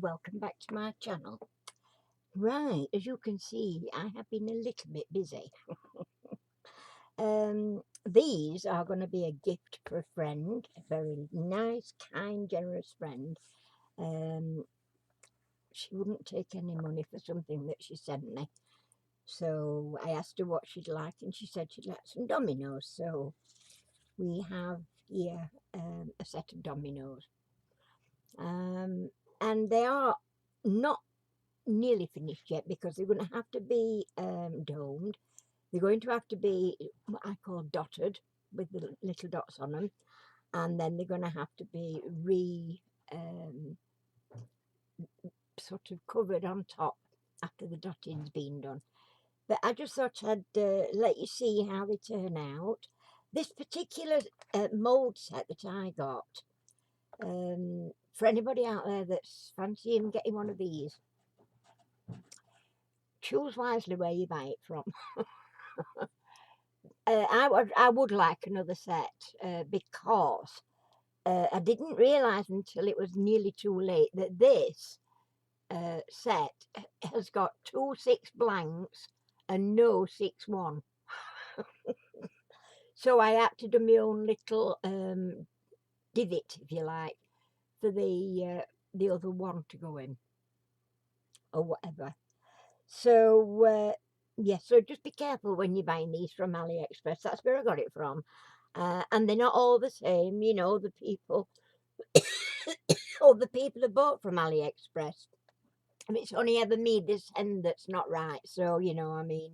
welcome back to my channel. Right, as you can see, I have been a little bit busy. These are going to be a gift for a friend, a very nice, kind, generous friend. She wouldn't take any money for something that she sent me. So I asked her what she'd like, and she said she'd like some Dominoes. So we have here a set of Dominoes. And they are not nearly finished yet because they're going to have to be domed. They're going to have to be what I call dotted with the little dots on them, and then they're going to have to be sort of covered on top after the dotting's been done. But I just thought I'd let you see how they turn out. This particular mould set that I got, for anybody out there that's fancying getting one of these, choose wisely where you buy it from. I would like another set because I didn't realise until it was nearly too late that this set has got 2 6 blanks and no 6 1. So I had to do my own little divot, if you like, for the other one to go in or whatever. So yeah, so just be careful when you're buying these from AliExpress. That's where I got it from. And they're not all the same, you know, the people or the people have bought from AliExpress. I mean, it's only ever me this end that's not right. So, you know, I mean,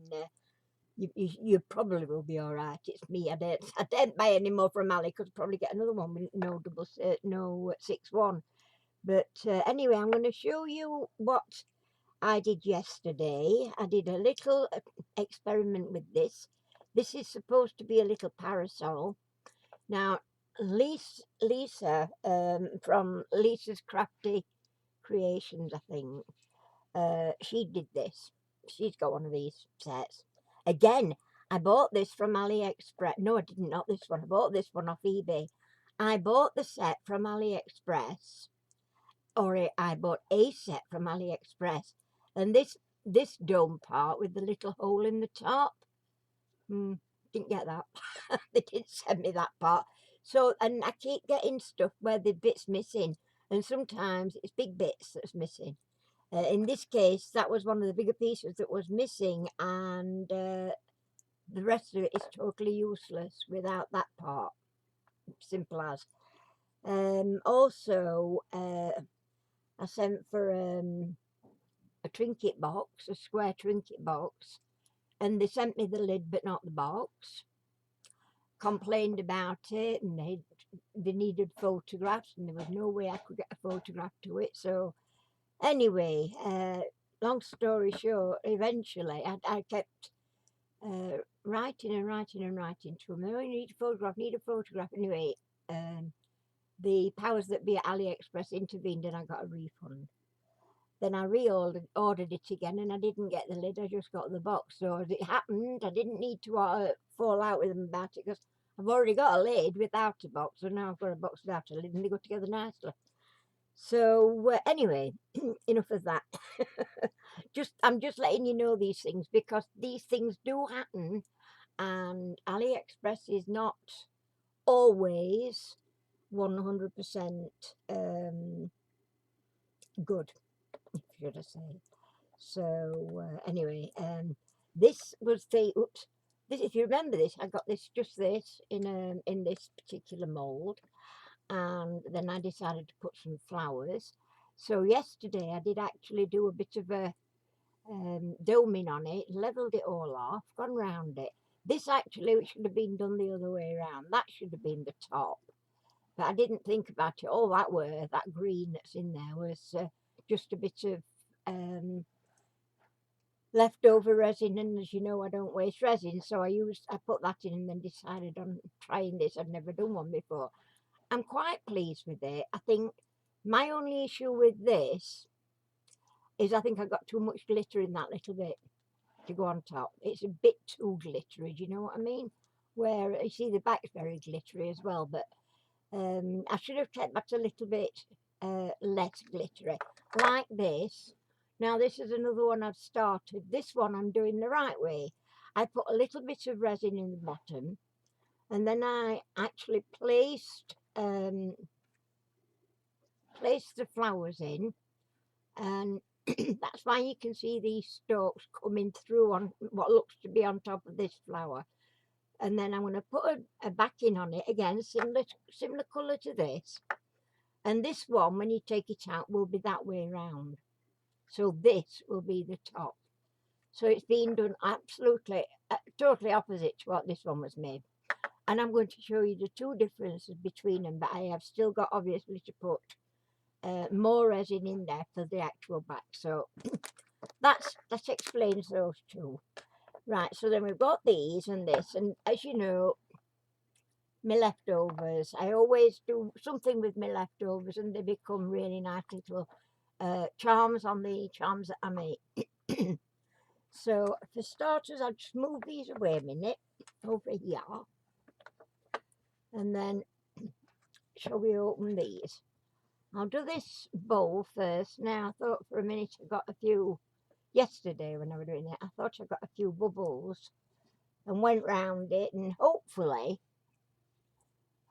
you probably will be all right. It's me. I don't buy any more from Ali because I'll probably get another one with no 6 1. But anyway, I'm going to show you what I did yesterday. I did a little experiment with this. This is supposed to be a little parasol. Now, Lisa from Lisa's Crafty Creations, I think, she did this. She's got one of these sets. Again, I bought this from AliExpress. No, I didn't, not this one. I bought this one off eBay. I bought the set from AliExpress, or I bought a set from AliExpress. And this dome part with the little hole in the top, didn't get that. They didn't send me that part. So, and I keep getting stuff where the bit's missing, and sometimes it's big bits that's missing. In this case, that was one of the bigger pieces that was missing, and the rest of it is totally useless without that part. Simple as. Also, I sent for a trinket box, a square trinket box, and they sent me the lid but not the box. Complained about it, and they needed photographs, and there was no way I could get a photograph to it. So anyway, long story short, eventually I kept writing and writing and writing to them. Oh, you need a photograph. Anyway, the powers that be at AliExpress intervened and I got a refund. Then I ordered it again and I didn't get the lid, I just got the box. So as it happened, I didn't need to fall out with them about it because I've already got a lid without a box, so now I've got a box without a lid and they go together nicely. So anyway, enough of that. I'm just letting you know these things because these things do happen, and AliExpress is not always 100% good, should I say. So anyway, this was the this, if you remember this, I got just this in this particular mold, and then I decided to put some flowers. So yesterday I did actually do a bit of a doming on it, levelled it all off, gone round it. This actually should have been done the other way around. That should have been the top. But I didn't think about it. All that green that's in there was just a bit of leftover resin, and as you know, I don't waste resin, so I put that in and then decided on trying this. I'd never done one before. I'm quite pleased with it. I think my only issue with this is I think I got too much glitter in that little bit to go on top. It's a bit too glittery, do you know what I mean? Where you see the back's very glittery as well, but I should have kept that a little bit less glittery. like this. Now this is another one I've started. This one I'm doing the right way. I put a little bit of resin in the bottom, and then I actually placed the flowers in, and that's why you can see these stalks coming through on what looks to be on top of this flower. And then I'm going to put a backing on it again, similar colour to this. And this one, when you take it out, will be that way round. So this will be the top. So it's been done absolutely, totally opposite to what this one was made. And I'm going to show you the two differences between them, but I have still got obviously to put more resin in there for the actual back. So that explains those two. Right, so then we've got these and this, and as you know, my leftovers, I always do something with my leftovers, and they become really nice little charms on the charms that I make. So for starters, I'll just move these away a minute over here, and then shall we open these? I'll do this bowl first. Now, I thought for a minute I got a few yesterday when I was doing it. I thought I got a few bubbles and went round it, and hopefully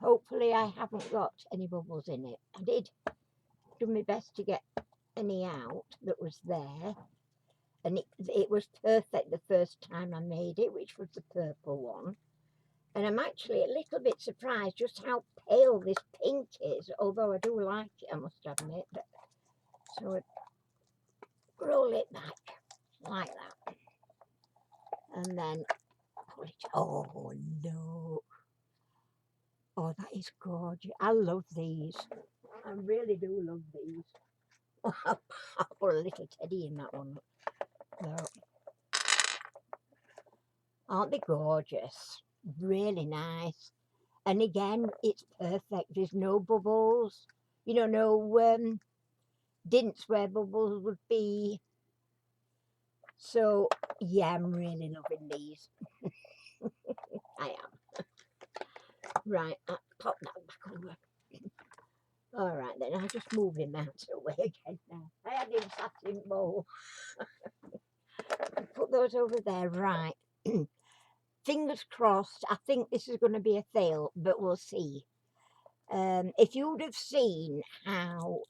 I haven't got any bubbles in it. I did do my best to get any out that was there, and it was perfect the first time I made it, which was the purple one. And I'm actually a little bit surprised just how pale this pink is, although I do like it, I must admit. But, so I roll it back like that, and then pull it. Oh no! Oh, that is gorgeous. I love these. I really do love these. I'll put a little teddy in that one. No. Aren't they gorgeous? Really nice. And again, it's perfect. There's no bubbles. You know, no dints where bubbles would be. So, yeah, I'm really loving these. I am. Right, I'll pop that back over. All right, then I'll just move him out of the way again now. I had him sat in bowl. Put those over there. Right. Fingers crossed. I think this is going to be a fail, but we'll see. If you would have seen how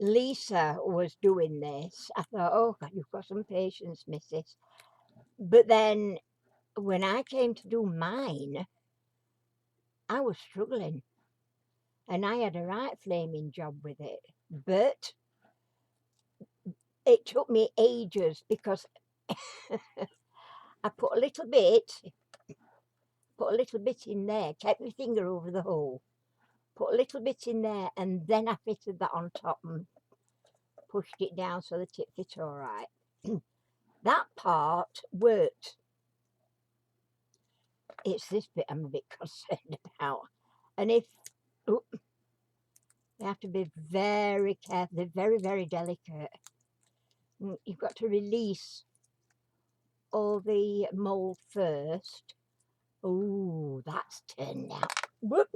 Lisa was doing this, I thought, oh God, you've got some patience, missus. But then when I came to do mine, I was struggling, and I had a right flaming job with it. But it took me ages because I put a little bit in there, kept my finger over the hole, put a little bit in there, and then I fitted that on top and pushed it down so that it fit all right. That part worked. It's this bit I'm a bit concerned about. And if you have to be very careful, they're very, very delicate. You've got to release all the mould first. Oh, that's turned out. Whoop.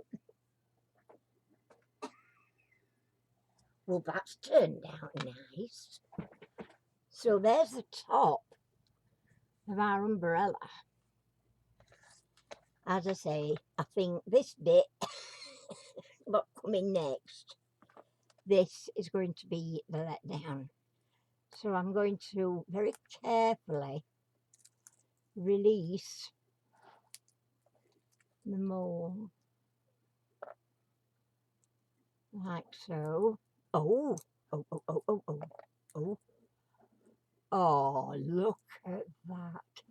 Well, that's turned out nice. So there's the top of our umbrella. As I say, I think this bit, what's coming next, this is going to be the letdown. So I'm going to very carefully release the mould like so. Oh, oh, oh, oh, oh, oh, oh. Oh, look at that.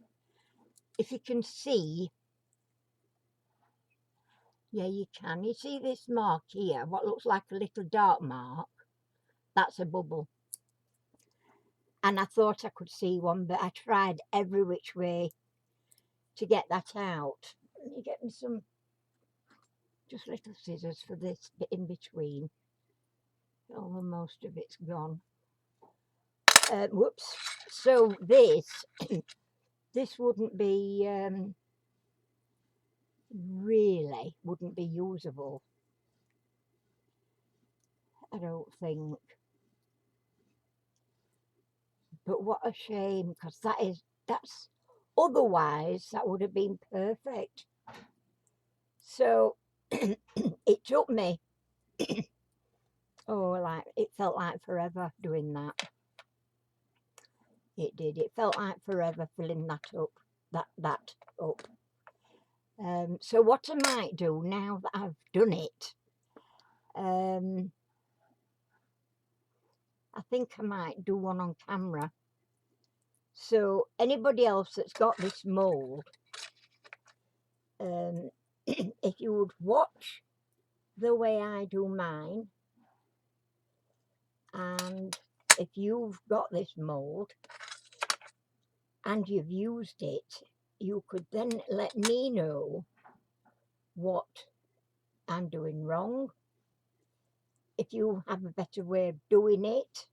If you can see, yeah, you can. You see this mark here, what looks like a little dark mark? That's a bubble. And I thought I could see one, but I tried every which way to get that out. Let me get me some, just little scissors for this bit in between. Oh, most of it's gone. Whoops. So this, this wouldn't be, really wouldn't be usable. I don't think. But what a shame, because that's otherwise that would have been perfect. So it took me, oh, like it felt like forever doing that. It did. It felt like forever filling that up, that up. So what I might do now that I've done it, I think I might do one on camera. So anybody else that's got this mould, if you would watch the way I do mine, and if you've got this mould and you've used it, you could then let me know what I'm doing wrong. If you have a better way of doing it,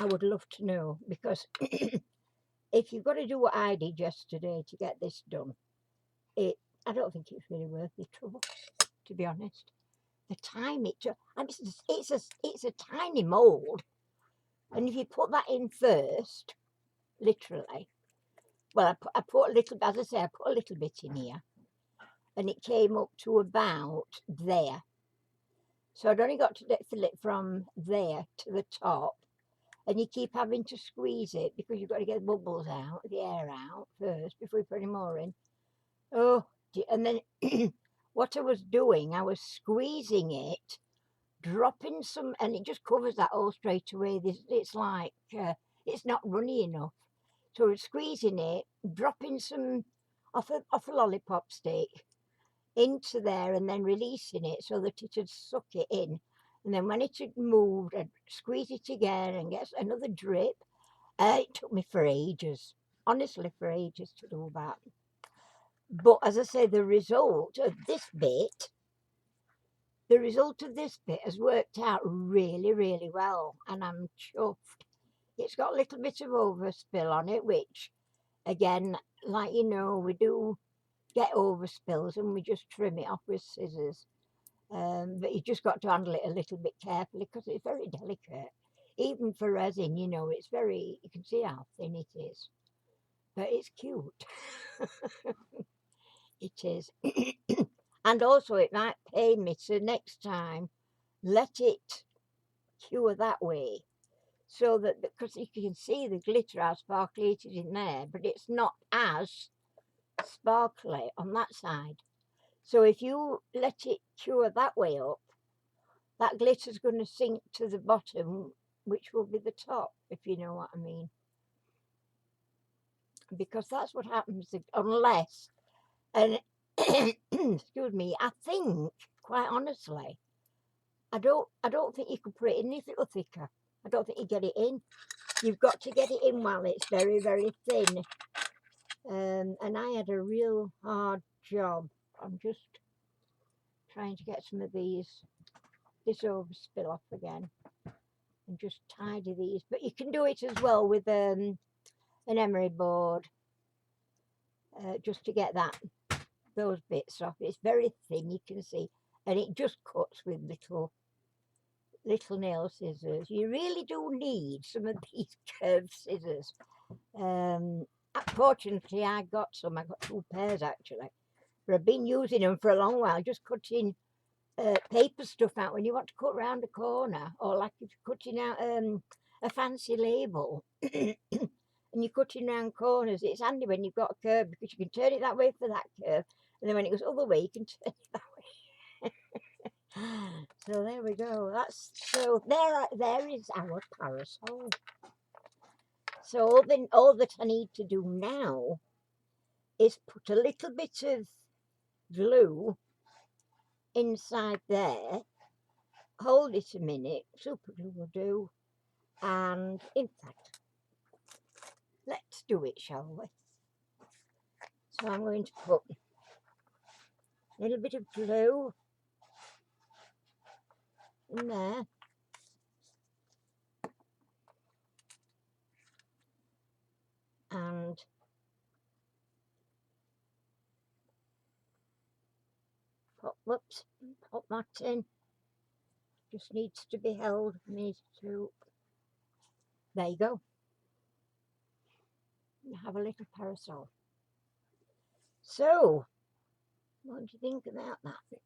I would love to know, because if you've got to do what I did yesterday to get this done, I don't think it's really worth the trouble, to be honest. The time it took, and it's a tiny mould, and if you put that in first, literally, well, I put a little, as I say, I put a little bit in here, and it came up to about there. So I'd only got to fill it from there to the top, and you keep having to squeeze it because you've got to get the bubbles out, the air out first before you put any more in. Oh, and then what I was doing, I was squeezing it, dropping some, and it just covers that all straight away. It's like it's not runny enough, so I was squeezing it, dropping some off a lollipop stick into there, and then releasing it so that it would suck it in. And then when it had moved, I'd squeeze it again and get another drip. It took me for ages, honestly, for ages to do that. But as I say, the result of this bit has worked out really, really well, and I'm chuffed. It's got a little bit of overspill on it, which, again, like we do get overspills and we just trim it off with scissors. But you just got to handle it a little bit carefully because it's very delicate. Even for resin, it's very, you can see how thin it is. But it's cute. It is. And also it might pay me to next time let it cure that way. So that, because you can see the glitter, how sparkly it is in there, but it's not as sparkly on that side. So if you let it cure that way up, that glitter's going to sink to the bottom, which will be the top, if you know what I mean. Because that's what happens, unless, and excuse me, I think, quite honestly, I don't think you can put it in any little thicker. I don't think you get it in. You've got to get it in while it's very, very thin. And I had a real hard job. I'm just trying to get some of this overspill off again, and just tidy these. But you can do it as well with an emery board, just to get those bits off. It's very thin, you can see, and it just cuts with little nail scissors. You really do need some of these curved scissors. Fortunately, I got 2 pairs actually, but I've been using them for a long while, just cutting paper stuff out when you want to cut round a corner, or like if you're cutting out a fancy label and you're cutting round corners. It's handy when you've got a curve, because you can turn it that way for that curve, and then when it goes other way you can turn it that way. So there we go. So there is our parasol. So all that I need to do now is put a little bit of glue inside there, hold it a minute, super glue will do, and in fact, let's do it, shall we? So I'm going to put a little bit of glue in there, and pop Whoops, pop that in. Just needs to be held. Needs to. There you go. You have a little parasol. So, what do you think about that?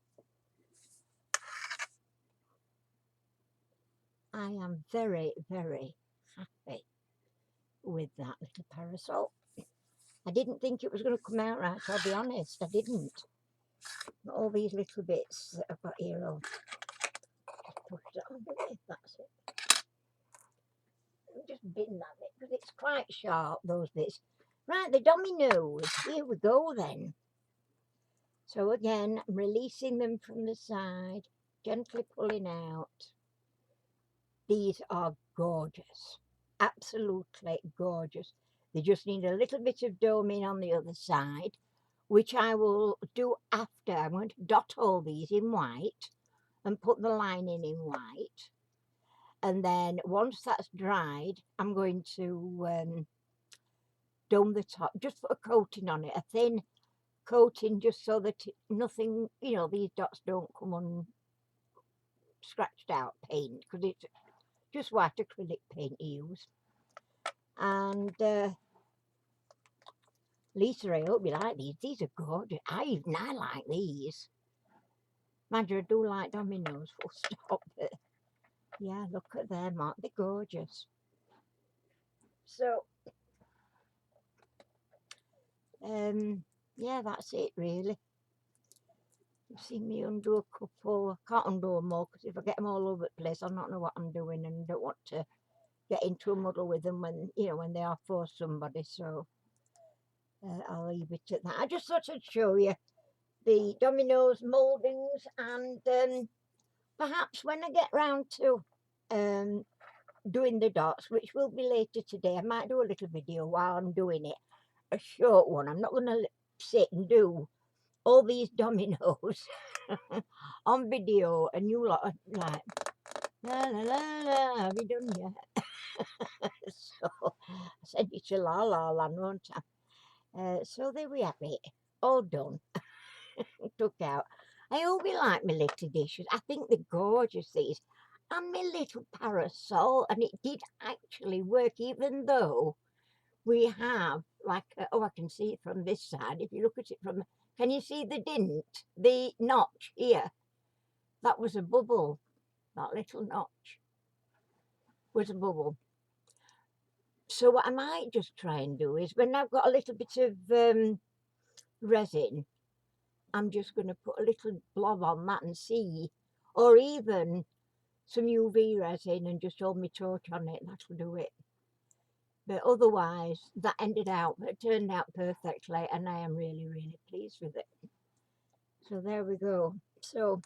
I am very, very happy with that little parasol. I didn't think it was going to come out right, I'll be honest, I didn't. All these little bits that I've got here, I'll just push that on the way, that's it. Just bin that bit, because it's quite sharp, those bits. Right, the dominoes, here we go then. So again, I'm releasing them from the side, gently pulling out. These are gorgeous, absolutely gorgeous. They just need a little bit of doming on the other side, which I will do after. I'm going to dot all these in white and put the lining in white. And then once that's dried, I'm going to dome the top, just put a coating on it, a thin coating, just so that nothing, you know, these dots don't come on scratched out paint, because it's just white acrylic paint to use. And Lisa, I hope you like these. These are gorgeous. I like these. Mind you, I do like dominoes, full stop. But yeah, look at them, aren't they gorgeous? So, yeah, that's it really. You've seen me undo a couple. I can't undo them all, because if I get them all over the place, I'll not know what I'm doing, and don't want to get into a muddle with them when, you know, when they are for somebody. So I'll leave it at that. I just thought I'd show you the dominoes mouldings, and perhaps when I get round to doing the dots, which will be later today, I might do a little video while I'm doing it, a short one. I'm not going to sit and do all these dominoes on video, and you lot are like, la la la la, have you done yet? So I sent you to La La Land, won't I? So there we have it, all done. Took out. I hope you like my little dishes. I think they're gorgeous, these. And my little parasol, and it did actually work, even though we have like oh, I can see it from this side. If you look at it from, can you see the dint, the notch here? That was a bubble. That little notch was a bubble. So what I might just try and do is, when I've got a little bit of resin, I'm just going to put a little blob on that and see, or even some UV resin and just hold my torch on it, and that'll do it. But otherwise, that it turned out perfectly, and I am really, really pleased with it. So there we go. So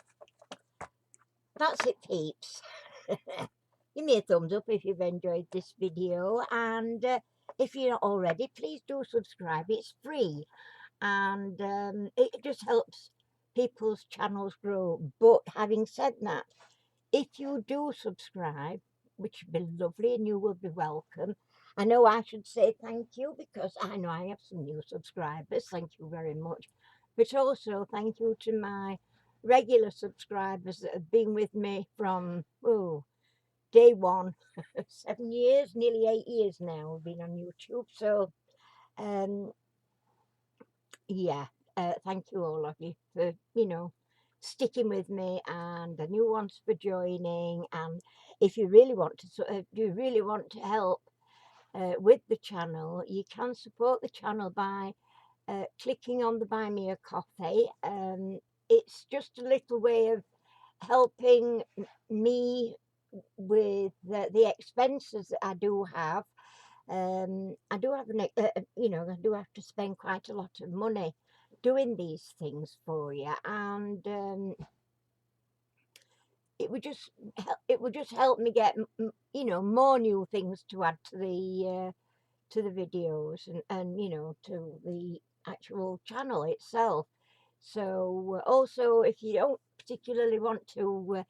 that's it, peeps. Give me a thumbs up if you've enjoyed this video, and if you're not already, please do subscribe. It's free, and it just helps people's channels grow. But having said that, if you do subscribe, which would be lovely, and you will be welcome. I know I should say thank you, because I know I have some new subscribers. Thank you very much. But also thank you to my regular subscribers that have been with me from day one. 7 years, nearly 8 years now I've been on YouTube. So yeah, thank you all of you for, you know, sticking with me, and the new ones for joining. And if you really want to help with the channel, you can support the channel by clicking on the Buy Me a Coffee. It's just a little way of helping me with the expenses that I do have. I do have you know, I do have to spend quite a lot of money doing these things for you, and it would just help me get you know, more new things to add to the videos, and you know, to the actual channel itself. So also, if you don't particularly want to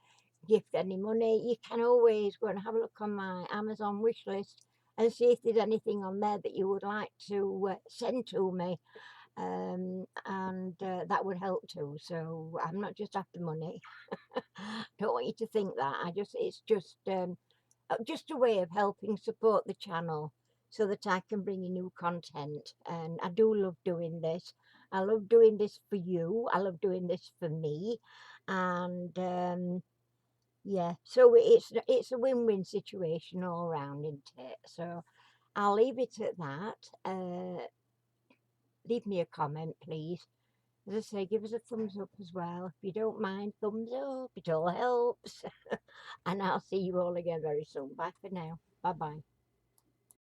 gift any money, you can always go and have a look on my Amazon wish list and see if there's anything on there that you would like to send to me. and that would help too. So I'm not just after money. Don't want you to think that. It's just a way of helping support the channel so that I can bring you new content. And I do love doing this. I love doing this for you. I love doing this for me. And yeah, so it's a win-win situation all round, isn't it? So I'll leave it at that. Leave me a comment, please. As I say, give us a thumbs up as well. If you don't mind, thumbs up. It all helps. And I'll see you all again very soon. Bye for now. Bye-bye.